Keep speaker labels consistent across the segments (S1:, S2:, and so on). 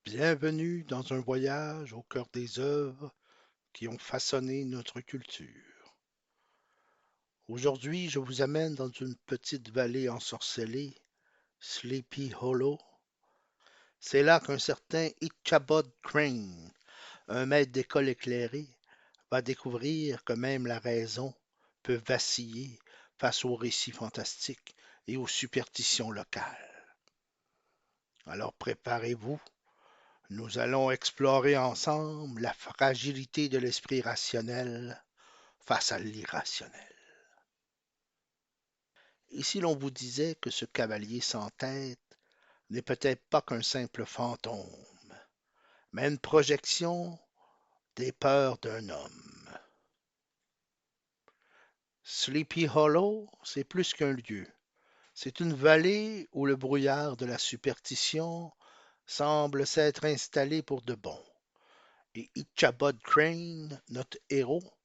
S1: Bienvenue dans un voyage au cœur des œuvres qui ont façonné notre culture. Aujourd'hui, je vous amène dans une petite vallée ensorcelée, Sleepy Hollow. C'est là qu'un certain Ichabod Crane, un maître d'école éclairé, va découvrir que même la raison peut vaciller face aux récits fantastiques et aux superstitions locales. Alors préparez-vous. Nous allons explorer ensemble la fragilité de l'esprit rationnel face à l'irrationnel. Et si l'on vous disait que ce cavalier sans tête n'est peut-être pas qu'un simple fantôme, mais une projection des peurs d'un homme? Sleepy Hollow, c'est plus qu'un lieu. C'est une vallée où le brouillard de la superstition semble s'être installé pour de bon. Et Ichabod Crane, notre héros,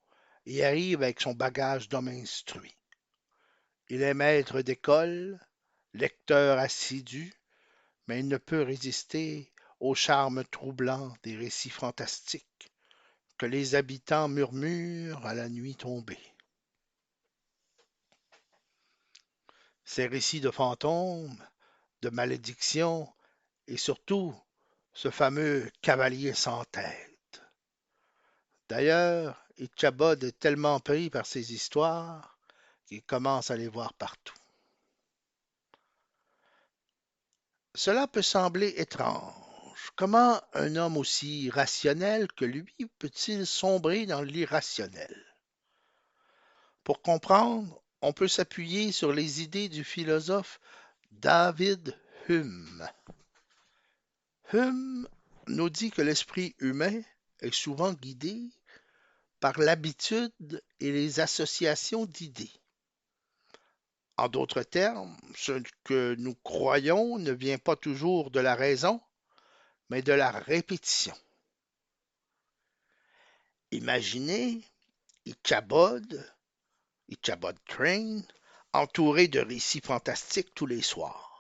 S1: y arrive avec son bagage d'homme instruit. Il est maître d'école, lecteur assidu, mais il ne peut résister au charme troublant des récits fantastiques que les habitants murmurent à la nuit tombée. Ces récits de fantômes, de malédictions et surtout ce fameux cavalier sans tête. D'ailleurs, Ichabod est tellement pris par ces histoires qu'il commence à les voir partout. Cela peut sembler étrange. Comment un homme aussi rationnel que lui peut-il sombrer dans l'irrationnel? Pour comprendre, on peut s'appuyer sur les idées du philosophe David Hume. Hume nous dit que l'esprit humain est souvent guidé par l'habitude et les associations d'idées. En d'autres termes, ce que nous croyons ne vient pas toujours de la raison, mais de la répétition. Imaginez Ichabod Crane, entouré de récits fantastiques tous les soirs.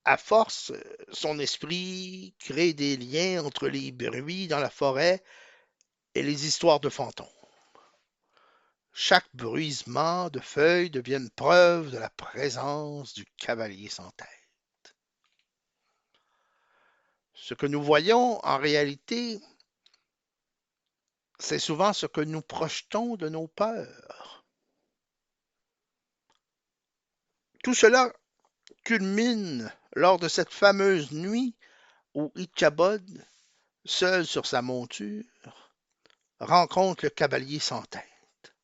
S1: À force, son esprit crée des liens entre les bruits dans la forêt et les histoires de fantômes. Chaque bruissement de feuilles devient une preuve de la présence du cavalier sans tête. Ce que nous voyons en réalité, c'est souvent ce que nous projetons de nos peurs. Tout cela culmine lors de cette fameuse nuit où Ichabod, seul sur sa monture, rencontre le cavalier sans tête.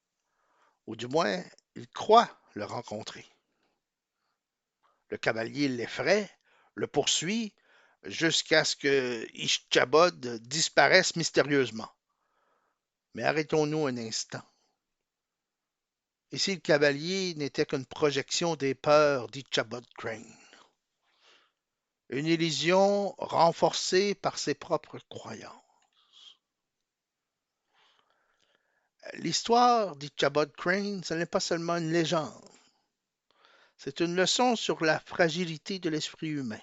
S1: Ou du moins, il croit le rencontrer. Le cavalier l'effraie, le poursuit, jusqu'à ce que Ichabod disparaisse mystérieusement. Mais arrêtons-nous un instant. Et si le cavalier n'était qu'une projection des peurs d'Ichabod Crane? Une illusion renforcée par ses propres croyances. L'histoire d'Ichabod Crane, ce n'est pas seulement une légende. C'est une leçon sur la fragilité de l'esprit humain.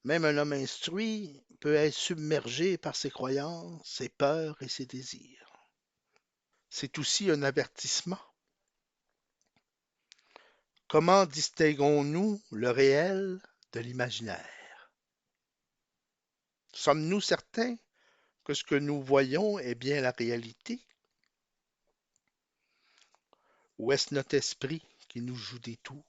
S1: Même un homme instruit peut être submergé par ses croyances, ses peurs et ses désirs. C'est aussi un avertissement. Comment distinguons-nous le réel de l'imaginaire? Sommes-nous certains que ce que nous voyons est bien la réalité? Ou est-ce notre esprit qui nous joue des tours?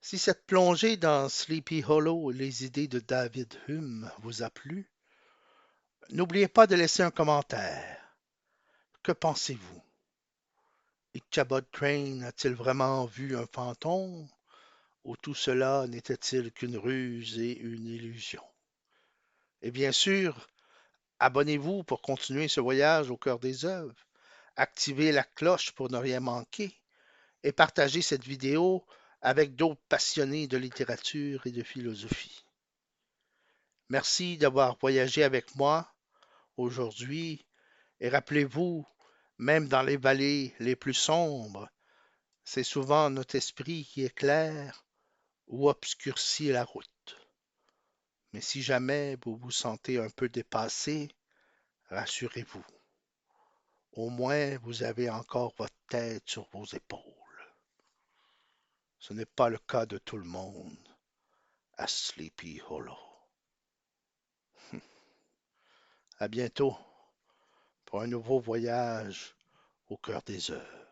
S1: Si cette plongée dans Sleepy Hollow et les idées de David Hume vous a plu, n'oubliez pas de laisser un commentaire. Que pensez-vous? Ichabod Crane a-t-il vraiment vu un fantôme ou tout cela n'était-il qu'une ruse et une illusion? Et bien sûr, abonnez-vous pour continuer ce voyage au cœur des œuvres. Activez la cloche pour ne rien manquer et partagez cette vidéo avec d'autres passionnés de littérature et de philosophie. Merci d'avoir voyagé avec moi aujourd'hui et rappelez-vous, même dans les vallées les plus sombres, c'est souvent notre esprit qui éclaire ou obscurcit la route. Mais si jamais vous vous sentez un peu dépassé, rassurez-vous, au moins vous avez encore votre tête sur vos épaules. Ce n'est pas le cas de tout le monde à Sleepy Hollow. À bientôt pour un nouveau voyage au cœur des heures.